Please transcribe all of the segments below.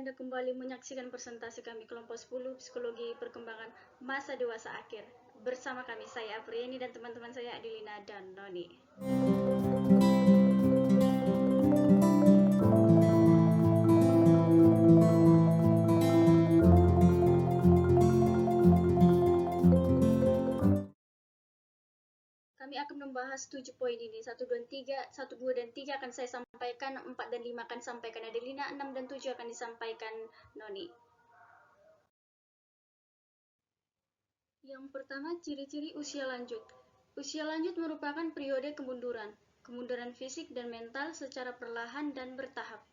Anda kembali menyaksikan presentasi kami kelompok 10 Psikologi Perkembangan Masa Dewasa Akhir. Bersama kami, saya Apriani dan teman-teman saya Adilina dan Noni. Kami akan membahas 7 poin ini. 1, 2, 3 akan saya sampaikan, 4 dan 5 akan sampaikan Adelina, 6 dan 7 akan disampaikan Noni. Yang pertama, ciri-ciri usia lanjut. Usia lanjut merupakan periode kemunduran fisik dan mental secara perlahan dan bertahap.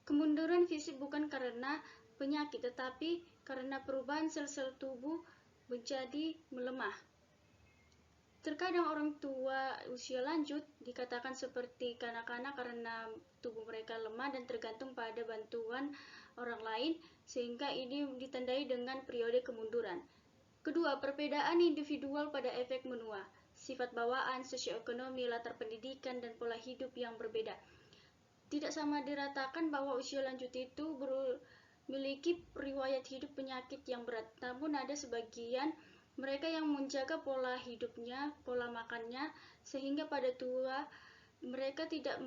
Kemunduran fisik bukan karena penyakit, tetapi karena perubahan sel-sel tubuh menjadi melemah. Terkadang orang tua usia lanjut dikatakan seperti kanak-kanak karena tubuh mereka lemah dan tergantung pada bantuan orang lain, sehingga ini ditandai dengan periode kemunduran. Kedua, perbedaan individual pada efek menua, sifat bawaan, sosioekonomi, latar pendidikan, dan pola hidup yang berbeda. Tidak sama diratakan bahwa usia lanjut itu memiliki riwayat hidup penyakit yang berat, namun ada sebagian mereka yang menjaga pola hidupnya, pola makannya, sehingga pada tua mereka tidak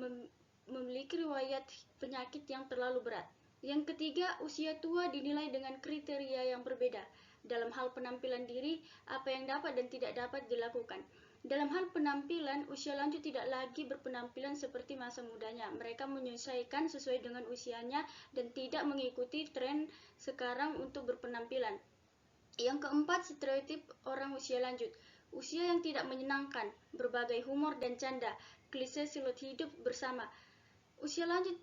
memiliki riwayat penyakit yang terlalu berat. Yang ketiga, usia tua dinilai dengan kriteria yang berbeda. Dalam hal penampilan diri, apa yang dapat dan tidak dapat dilakukan. Dalam hal penampilan, usia lanjut tidak lagi berpenampilan seperti masa mudanya. Mereka menyesuaikan sesuai dengan usianya dan tidak mengikuti tren sekarang untuk berpenampilan. Yang keempat, stereotip orang usia lanjut. Usia yang tidak menyenangkan, berbagai humor dan canda, klise silut hidup bersama. Usia lanjut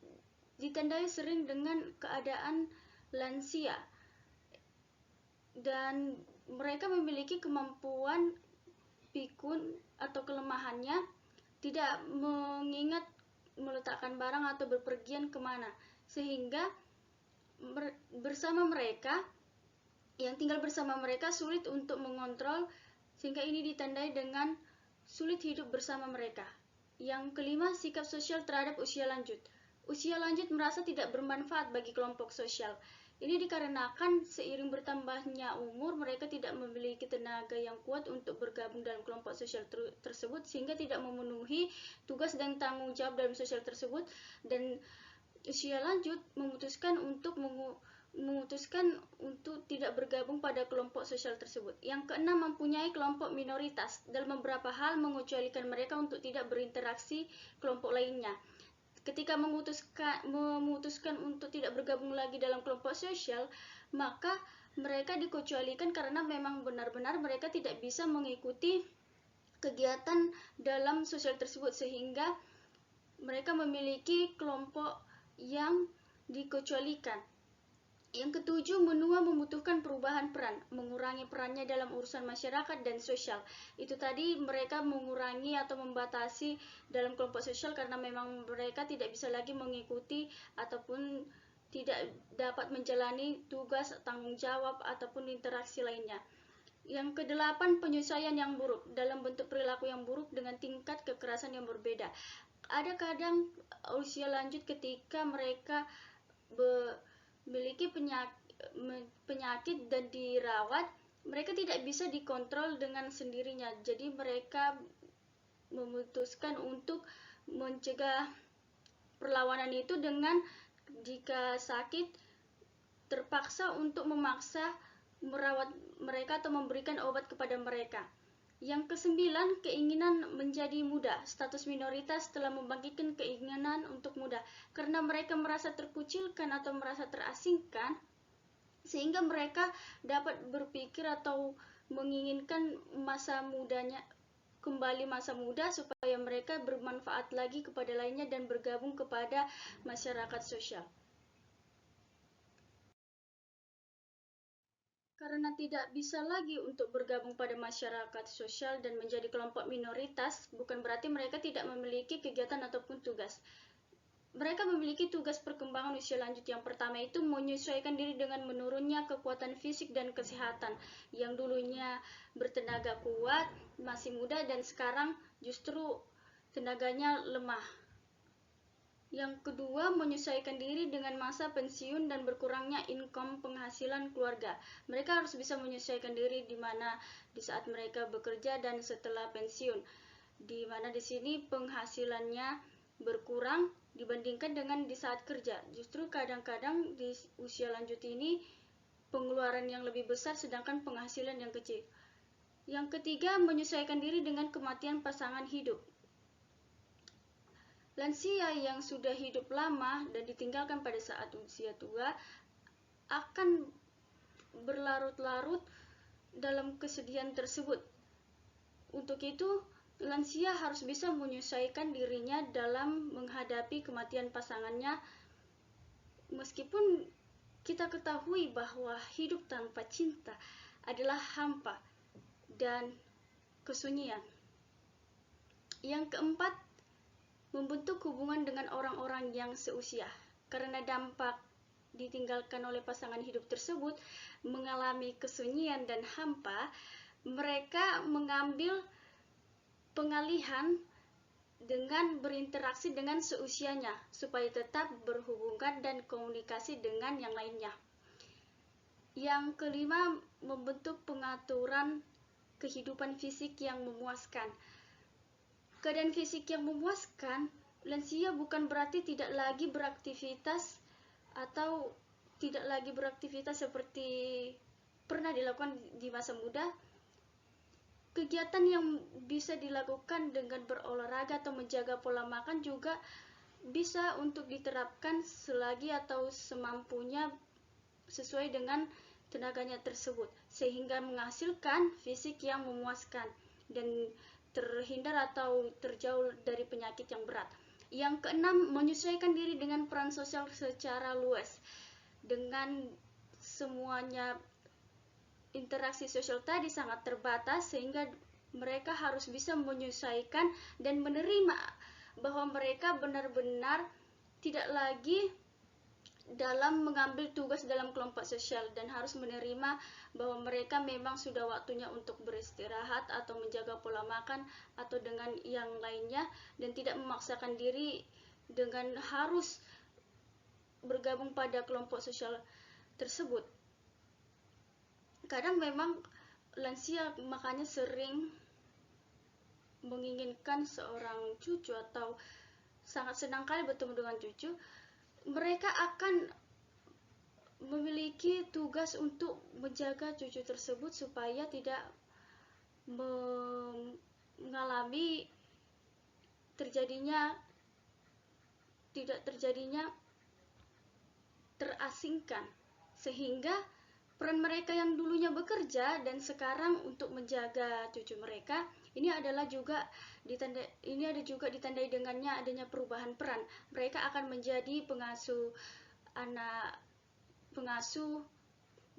ditandai sering dengan keadaan lansia, dan mereka memiliki kemampuan pikun atau kelemahannya tidak mengingat meletakkan barang atau berpergian kemana, sehingga yang tinggal bersama mereka sulit untuk mengontrol, sehingga ini ditandai dengan sulit hidup bersama mereka. Yang kelima, sikap sosial terhadap usia lanjut. Usia lanjut merasa tidak bermanfaat bagi kelompok sosial. Ini dikarenakan seiring bertambahnya umur, mereka tidak memiliki tenaga yang kuat untuk bergabung dalam kelompok sosial tersebut, sehingga tidak memenuhi tugas dan tanggung jawab dalam sosial tersebut, dan usia lanjut memutuskan untuk tidak bergabung pada kelompok sosial tersebut. Yang keenam, mempunyai kelompok minoritas. Dalam beberapa hal mengecualikan mereka untuk tidak berinteraksi kelompok lainnya. Ketika memutuskan untuk tidak bergabung lagi dalam kelompok sosial, maka mereka dikecualikan karena memang benar-benar mereka tidak bisa mengikuti kegiatan dalam sosial tersebut, sehingga mereka memiliki kelompok yang dikecualikan. Yang ketujuh, menua membutuhkan perubahan peran, mengurangi perannya dalam urusan masyarakat dan sosial. Itu tadi, mereka mengurangi atau membatasi dalam kelompok sosial karena memang mereka tidak bisa lagi mengikuti ataupun tidak dapat menjalani tugas, tanggung jawab, ataupun interaksi lainnya. Yang kedelapan, penyesuaian yang buruk dalam bentuk perilaku yang buruk dengan tingkat kekerasan yang berbeda. Ada kadang usia lanjut ketika mereka memiliki penyakit dan dirawat, mereka tidak bisa dikontrol dengan sendirinya. Jadi mereka memutuskan untuk mencegah perlawanan itu dengan jika sakit terpaksa untuk memaksa merawat mereka atau memberikan obat kepada mereka. Yang kesembilan, keinginan menjadi muda. Status minoritas telah membangkitkan keinginan untuk muda karena mereka merasa terkucilkan atau merasa terasingkan, sehingga mereka dapat berpikir atau menginginkan kembali masa muda supaya mereka bermanfaat lagi kepada lainnya dan bergabung kepada masyarakat sosial. Karena tidak bisa lagi untuk bergabung pada masyarakat sosial dan menjadi kelompok minoritas, bukan berarti mereka tidak memiliki kegiatan ataupun tugas. Mereka memiliki tugas perkembangan usia lanjut. Yang pertama itu menyesuaikan diri dengan menurunnya kekuatan fisik dan kesehatan. Yang dulunya bertenaga kuat, masih muda, dan sekarang justru tenaganya lemah. Yang kedua, menyesuaikan diri dengan masa pensiun dan berkurangnya income penghasilan keluarga. Mereka harus bisa menyesuaikan diri di mana di saat mereka bekerja dan setelah pensiun. Di mana di sini penghasilannya berkurang dibandingkan dengan di saat kerja. Justru kadang-kadang di usia lanjut ini pengeluaran yang lebih besar sedangkan penghasilan yang kecil. Yang ketiga, menyesuaikan diri dengan kematian pasangan hidup. Lansia yang sudah hidup lama dan ditinggalkan pada saat usia tua akan berlarut-larut dalam kesedihan tersebut. Untuk itu, lansia harus bisa menyesuaikan dirinya dalam menghadapi kematian pasangannya, meskipun kita ketahui bahwa hidup tanpa cinta adalah hampa dan kesunyian. Yang keempat, membentuk hubungan dengan orang-orang yang seusia. Karena dampak ditinggalkan oleh pasangan hidup tersebut mengalami kesunyian dan hampa, mereka mengambil pengalihan dengan berinteraksi dengan seusianya supaya tetap berhubungan dan komunikasi dengan yang lainnya. Yang kelima, membentuk pengaturan kehidupan fisik yang memuaskan. Keadaan fisik yang memuaskan, lansia bukan berarti tidak lagi beraktivitas atau tidak lagi beraktivitas seperti pernah dilakukan di masa muda. Kegiatan yang bisa dilakukan dengan berolahraga atau menjaga pola makan juga bisa untuk diterapkan selagi atau semampunya sesuai dengan tenaganya tersebut, sehingga menghasilkan fisik yang memuaskan dan terhindar atau terjauh dari penyakit yang berat. Yang keenam, menyesuaikan diri dengan peran sosial secara luas. Dengan semuanya interaksi sosial tadi sangat terbatas, sehingga mereka harus bisa menyesuaikan dan menerima bahwa mereka benar-benar tidak lagi dalam mengambil tugas dalam kelompok sosial dan harus menerima bahwa mereka memang sudah waktunya untuk beristirahat atau menjaga pola makan atau dengan yang lainnya, dan tidak memaksakan diri dengan harus bergabung pada kelompok sosial tersebut. Kadang memang lansia makanya sering menginginkan seorang cucu atau sangat senang kali bertemu dengan cucu. Mereka akan memiliki tugas untuk menjaga cucu tersebut supaya tidak mengalami tidak terjadinya terasingkan, sehingga peran mereka yang dulunya bekerja dan sekarang untuk menjaga cucu mereka ini ada juga ditandai dengannya adanya perubahan peran. Mereka akan menjadi pengasuh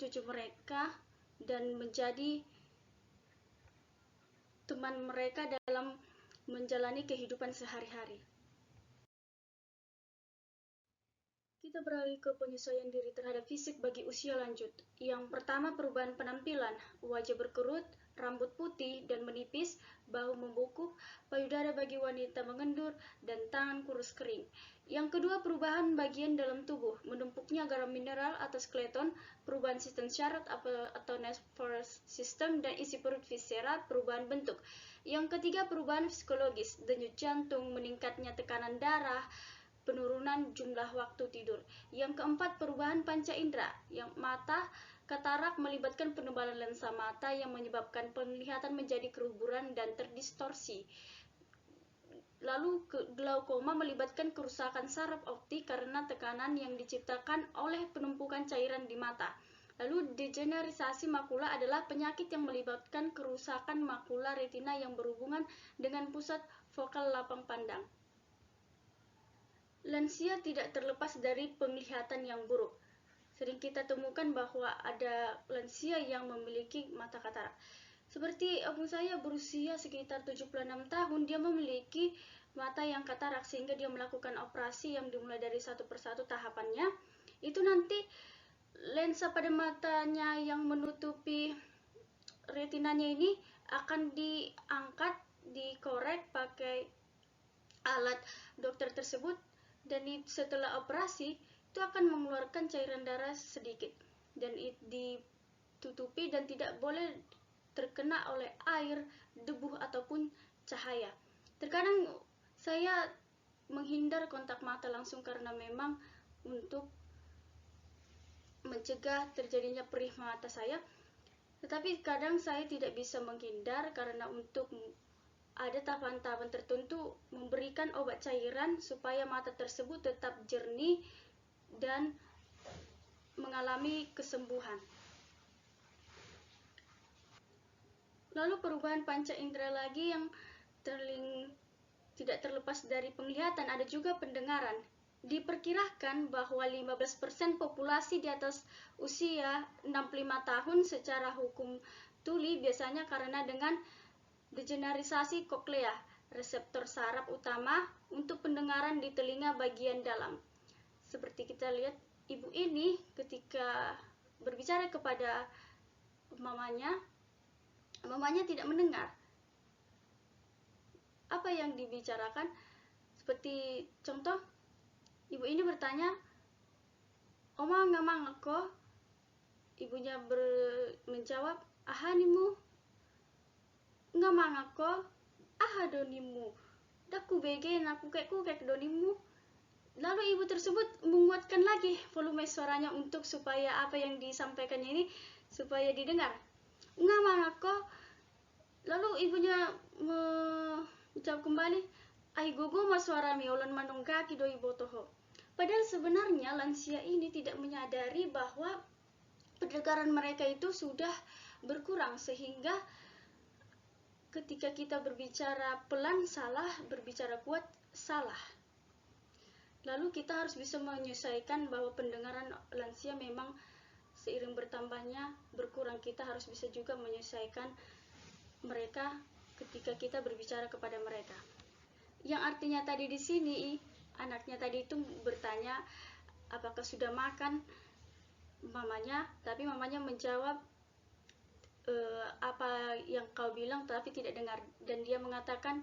cucu mereka dan menjadi teman mereka dalam menjalani kehidupan sehari-hari. Kita beralih ke penyesuaian diri terhadap fisik bagi usia lanjut. Yang pertama, perubahan penampilan, wajah berkerut, rambut putih dan menipis, bahu membungkuk, payudara bagi wanita mengendur, dan tangan kurus kering. Yang kedua, perubahan bagian dalam tubuh, menumpuknya garam mineral atau skeleton, perubahan sistem syaraf atau nervous system, dan isi perut viscera, perubahan bentuk. Yang ketiga, perubahan psikologis, denyut jantung, meningkatnya tekanan darah, penurunan jumlah waktu tidur. Yang keempat, perubahan panca indera. Yang mata, katarak melibatkan penebalan lensa mata yang menyebabkan penglihatan menjadi keruburan dan terdistorsi. Lalu glaukoma melibatkan kerusakan saraf optik karena tekanan yang diciptakan oleh penumpukan cairan di mata. Lalu degenerasi makula adalah penyakit yang melibatkan kerusakan makula retina yang berhubungan dengan pusat fokal lapang pandang. Lansia tidak terlepas dari penglihatan yang buruk. Sering kita temukan bahwa ada lansia yang memiliki mata katarak. Seperti abang saya berusia sekitar 76 tahun, dia memiliki mata yang katarak sehingga dia melakukan operasi yang dimulai dari satu persatu tahapannya. Itu nanti lensa pada matanya yang menutupi retinanya ini akan diangkat, dikorek pakai alat dokter tersebut dan setelah operasi itu akan mengeluarkan cairan darah sedikit dan ditutupi dan tidak boleh terkena oleh air, debu ataupun cahaya. Terkadang saya menghindar kontak mata langsung karena memang untuk mencegah terjadinya perih mata saya. Tetapi kadang saya tidak bisa menghindar karena untuk ada tahapan-tahapan tertentu memberikan obat cairan supaya mata tersebut tetap jernih dan mengalami kesembuhan. Lalu perubahan panca indera lagi yang tidak terlepas dari penglihatan, ada juga pendengaran. Diperkirakan bahwa 15% populasi di atas usia 65 tahun secara hukum tuli biasanya karena dengan degenerasi koklea, reseptor saraf utama untuk pendengaran di telinga bagian dalam. Seperti kita lihat, ibu ini ketika berbicara kepada mamanya tidak mendengar apa yang dibicarakan. Seperti contoh, ibu ini bertanya, "Oma ngamang ako?" Ibunya menjawab, "Ahanimu?" "Ngamang ako?" "Aha donimu?" "Daku bege naku kek donimu." Lalu ibu tersebut menguatkan lagi volume suaranya untuk supaya apa yang disampaikannya ini supaya didengar. "Ngamang ako?" Lalu ibunya menjawab kembali, "Ai gogo ma suara mi ulun manunggaki doi botoho." Padahal sebenarnya lansia ini tidak menyadari bahwa pendengaran mereka itu sudah berkurang, sehingga ketika kita berbicara pelan salah, berbicara kuat salah. Lalu kita harus bisa menyesuaikan bahwa pendengaran lansia memang seiring bertambahnya berkurang. Kita harus bisa juga menyesuaikan mereka ketika kita berbicara kepada mereka. Yang artinya tadi di sini anaknya tadi itu bertanya apakah sudah makan mamanya, tapi mamanya menjawab apa yang kau bilang tapi tidak dengar, dan dia mengatakan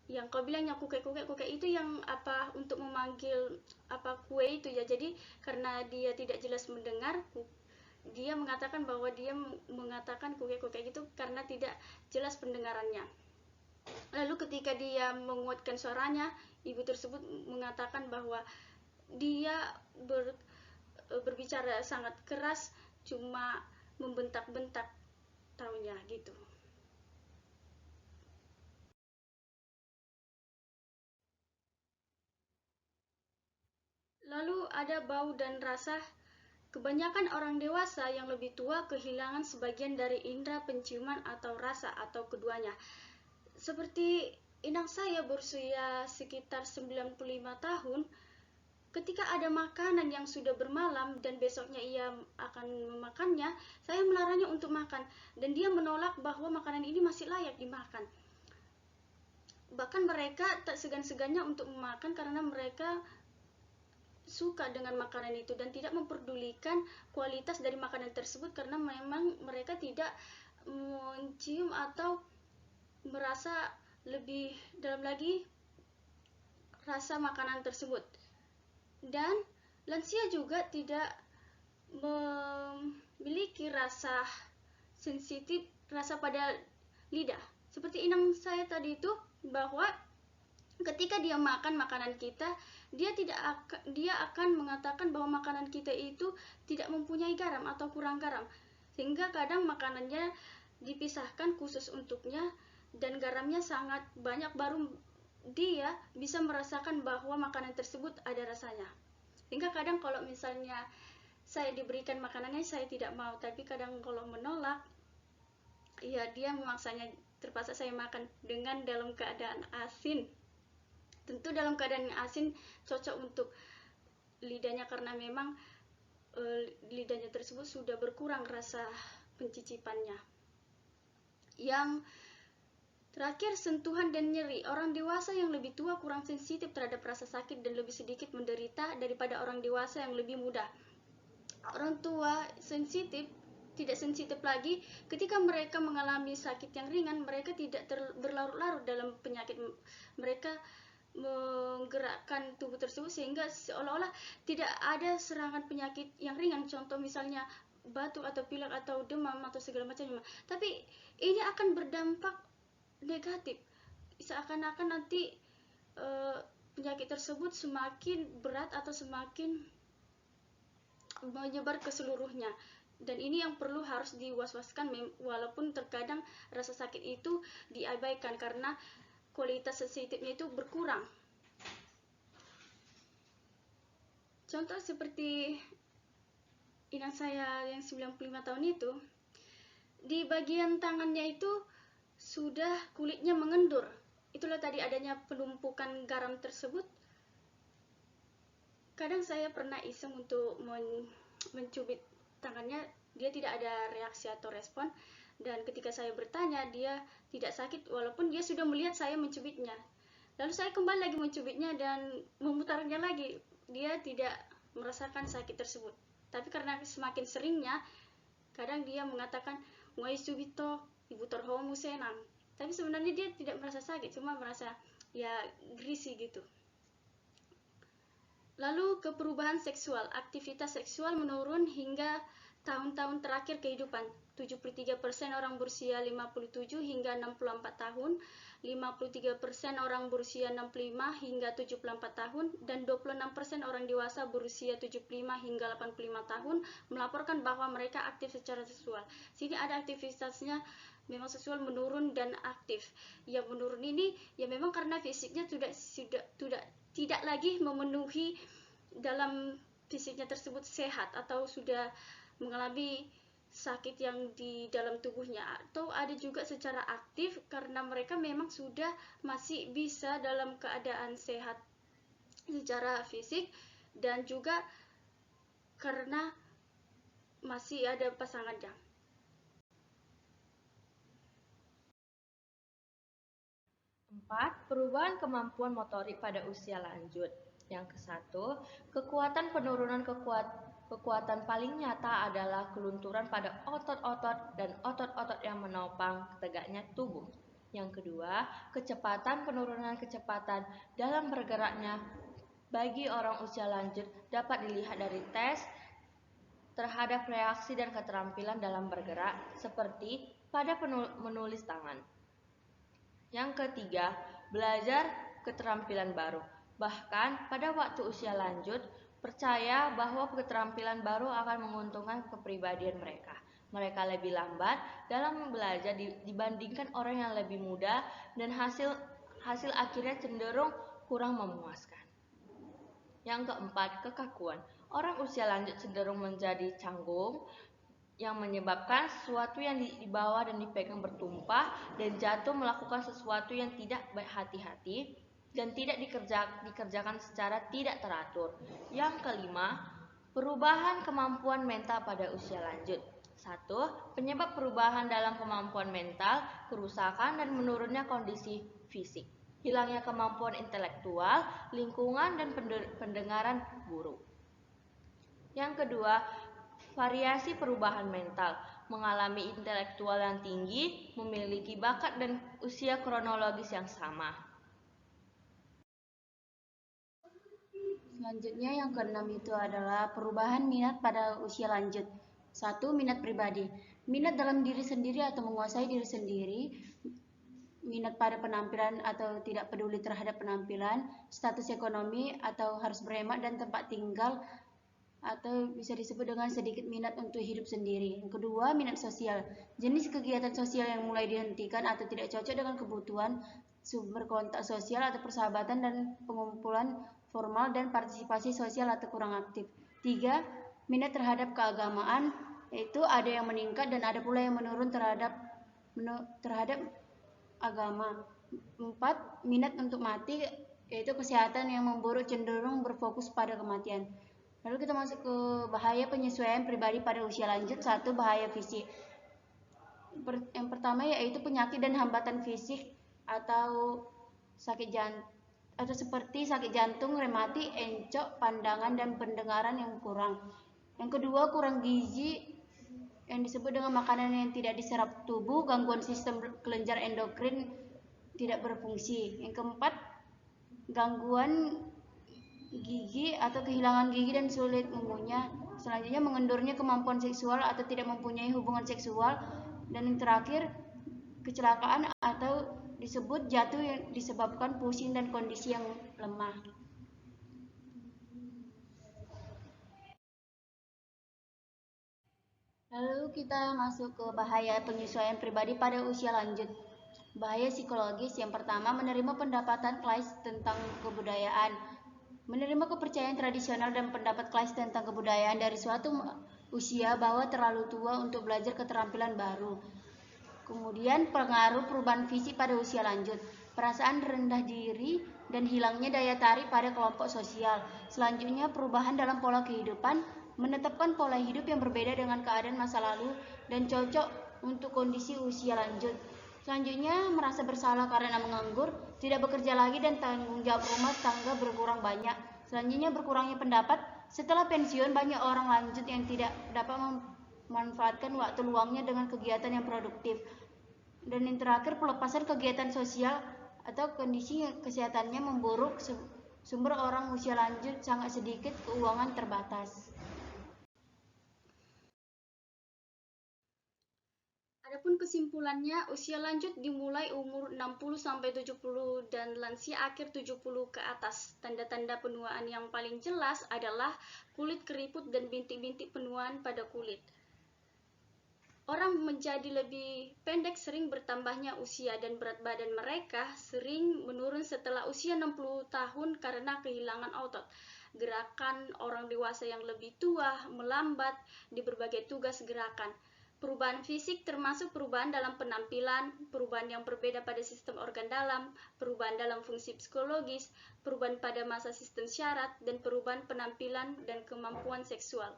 yang kau bilang yang kukek itu yang apa untuk memanggil apa kue itu ya. Jadi karena dia tidak jelas mendengar, dia mengatakan bahwa dia mengatakan kukek itu karena tidak jelas pendengarannya. Lalu ketika dia menguatkan suaranya, ibu tersebut mengatakan bahwa dia berbicara sangat keras, cuma membentak-bentak taunya gitu. Lalu ada bau dan rasa. Kebanyakan orang dewasa yang lebih tua kehilangan sebagian dari indera penciuman atau rasa atau keduanya. Seperti inang saya berusia sekitar 95 tahun, ketika ada makanan yang sudah bermalam dan besoknya ia akan memakannya, saya melarangnya untuk makan dan dia menolak bahwa makanan ini masih layak dimakan. Bahkan mereka tak segan-segannya untuk memakan karena mereka suka dengan makanan itu dan tidak memperdulikan kualitas dari makanan tersebut karena memang mereka tidak mencium atau merasa lebih dalam lagi rasa makanan tersebut. Dan lansia juga tidak memiliki rasa sensitif, rasa pada lidah. Seperti inang saya tadi itu, bahwa ketika dia makan makanan kita, dia akan mengatakan bahwa makanan kita itu tidak mempunyai garam atau kurang garam, sehingga kadang makanannya dipisahkan khusus untuknya dan garamnya sangat banyak, baru dia bisa merasakan bahwa makanan tersebut ada rasanya. Sehingga kadang kalau misalnya saya diberikan makanannya saya tidak mau, tapi kadang kalau menolak, ya dia memaksanya, terpaksa saya makan dengan dalam keadaan asin. Tentu dalam keadaan asin cocok untuk lidahnya karena memang lidahnya tersebut sudah berkurang rasa pencicipannya. Yang terakhir, sentuhan dan nyeri. Orang dewasa yang lebih tua kurang sensitif terhadap rasa sakit dan lebih sedikit menderita daripada orang dewasa yang lebih muda. Orang tua tidak sensitif lagi ketika mereka mengalami sakit yang ringan. Mereka tidak berlarut-larut dalam penyakit mereka, menggerakkan tubuh tersebut sehingga seolah-olah tidak ada serangan penyakit yang ringan, contoh misalnya batuk atau pilek atau demam atau segala macamnya. Tapi ini akan berdampak negatif, seakan-akan nanti penyakit tersebut semakin berat atau semakin menyebar ke seluruhnya. Dan ini yang perlu harus diwaswaskan, walaupun terkadang rasa sakit itu diabaikan karena kualitas sensitifnya itu berkurang. Contoh seperti inang saya yang 95 tahun itu, di bagian tangannya itu sudah kulitnya mengendur. Itulah tadi adanya penumpukan garam tersebut. Kadang saya pernah iseng untuk mencubit tangannya, dia tidak ada reaksi atau respon, dan ketika saya bertanya, dia tidak sakit walaupun dia sudah melihat saya mencubitnya. Lalu saya kembali lagi mencubitnya dan memutarnya lagi, dia tidak merasakan sakit tersebut. Tapi karena semakin seringnya, kadang dia mengatakan, "Ngai cubit to, ibu terhomu senang." Tapi sebenarnya dia tidak merasa sakit, cuma merasa ya greasy gitu. Lalu ke perubahan seksual, aktivitas seksual menurun hingga tahun-tahun terakhir kehidupan. 73% orang berusia 57 hingga 64 tahun, 53% orang berusia 65 hingga 74 tahun, dan 26% orang dewasa berusia 75 hingga 85 tahun melaporkan bahwa mereka aktif secara seksual. Sini ada aktivitasnya memang seksual menurun dan aktif. Yang menurun ini ya memang karena fisiknya sudah tidak lagi memenuhi dalam fisiknya tersebut sehat atau sudah mengalami sakit yang di dalam tubuhnya, atau ada juga secara aktif karena mereka memang sudah masih bisa dalam keadaan sehat secara fisik dan juga karena masih ada pasangannya. Perubahan kemampuan motorik pada usia lanjut. Yang ke-1, penurunan kekuatan paling nyata adalah kelunturan pada otot-otot dan otot-otot yang menopang tegaknya tubuh. Yang kedua, penurunan kecepatan dalam bergeraknya bagi orang usia lanjut dapat dilihat dari tes terhadap reaksi dan keterampilan dalam bergerak seperti pada menulis tangan. Yang ketiga, belajar keterampilan baru. Bahkan pada waktu usia lanjut, percaya bahwa keterampilan baru akan menguntungkan kepribadian mereka. Mereka lebih lambat dalam belajar dibandingkan orang yang lebih muda dan hasil akhirnya cenderung kurang memuaskan. Yang keempat, kekakuan. Orang usia lanjut cenderung menjadi canggung, yang menyebabkan sesuatu yang dibawa dan dipegang bertumpah dan jatuh, melakukan sesuatu yang tidak berhati-hati dan tidak dikerjakan secara tidak teratur. Yang kelima, perubahan kemampuan mental pada usia lanjut. 1. Penyebab perubahan dalam kemampuan mental, kerusakan dan menurunnya kondisi fisik, hilangnya kemampuan intelektual, lingkungan dan pendengaran buruk. Yang kedua, variasi perubahan mental, mengalami intelektual yang tinggi, memiliki bakat dan usia kronologis yang sama. Selanjutnya yang keenam itu adalah perubahan minat pada usia lanjut. 1. Minat pribadi. Minat dalam diri sendiri atau menguasai diri sendiri, minat pada penampilan atau tidak peduli terhadap penampilan, status ekonomi atau harus berhemat, dan tempat tinggal atau bisa disebut dengan sedikit minat untuk hidup sendiri. Yang kedua, minat sosial. Jenis kegiatan sosial yang mulai dihentikan atau tidak cocok dengan kebutuhan, sumber kontak sosial atau persahabatan dan pengumpulan formal, dan partisipasi sosial atau kurang aktif. 3. Minat terhadap keagamaan, yaitu ada yang meningkat dan ada pula yang menurun terhadap agama. 4. Minat untuk mati, yaitu kesehatan yang memburuk cenderung berfokus pada kematian. Lalu kita masuk ke bahaya penyesuaian pribadi pada usia lanjut. 1. Bahaya fisik. Yang pertama yaitu penyakit dan hambatan fisik atau sakit jantung, atau seperti sakit jantung, rematik, encok, pandangan dan pendengaran yang kurang. Yang kedua, kurang gizi yang disebut dengan makanan yang tidak diserap tubuh, gangguan sistem kelenjar endokrin tidak berfungsi. Yang keempat, gangguan gigi atau kehilangan gigi dan sulit mengunyah. Selanjutnya mengendurnya kemampuan seksual atau tidak mempunyai hubungan seksual. Dan yang terakhir kecelakaan atau disebut jatuh yang disebabkan pusing dan kondisi yang lemah. Lalu kita masuk ke bahaya penyesuaian pribadi pada usia lanjut. Bahaya psikologis yang pertama, menerima pendapatan klise tentang kebudayaan. Menerima kepercayaan tradisional dan pendapat klise tentang kebudayaan dari suatu usia bahwa terlalu tua untuk belajar keterampilan baru. Kemudian pengaruh perubahan fisik pada usia lanjut, perasaan rendah diri dan hilangnya daya tarik pada kelompok sosial. Selanjutnya perubahan dalam pola kehidupan, menetapkan pola hidup yang berbeda dengan keadaan masa lalu dan cocok untuk kondisi usia lanjut. Selanjutnya merasa bersalah karena menganggur, tidak bekerja lagi dan tanggung jawab rumah tangga berkurang banyak. Selanjutnya berkurangnya pendapat, setelah pensiun banyak orang lanjut yang tidak dapat memanfaatkan waktu luangnya dengan kegiatan yang produktif. Dan yang terakhir pelepasan kegiatan sosial atau kondisi kesehatannya memburuk, sumber orang usia lanjut sangat sedikit, keuangan terbatas. Adapun kesimpulannya, usia lanjut dimulai umur 60-70 dan lansia akhir 70 ke atas. Tanda-tanda penuaan yang paling jelas adalah kulit keriput dan bintik-bintik penuaan pada kulit. Orang menjadi lebih pendek sering bertambahnya usia dan berat badan mereka sering menurun setelah usia 60 tahun karena kehilangan otot. Gerakan orang dewasa yang lebih tua melambat di berbagai tugas gerakan. Perubahan fisik termasuk perubahan dalam penampilan, perubahan yang berbeda pada sistem organ dalam, perubahan dalam fungsi psikologis, perubahan pada masa sistem syarat, dan perubahan penampilan dan kemampuan seksual.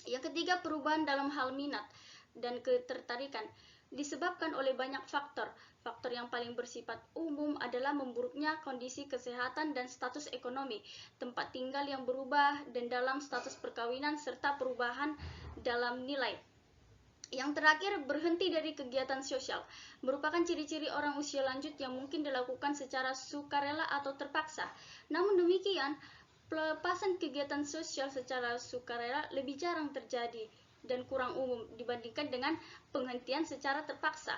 Yang ketiga, perubahan dalam hal minat dan ketertarikan disebabkan oleh banyak faktor. Faktor yang paling bersifat umum adalah memburuknya kondisi kesehatan dan status ekonomi, tempat tinggal yang berubah, dan dalam status perkawinan serta perubahan dalam nilai. Yang terakhir, berhenti dari kegiatan sosial merupakan ciri-ciri orang usia lanjut yang mungkin dilakukan secara sukarela atau terpaksa. Namun demikian, pelepasan kegiatan sosial secara sukarela lebih jarang terjadi dan kurang umum dibandingkan dengan penghentian secara terpaksa.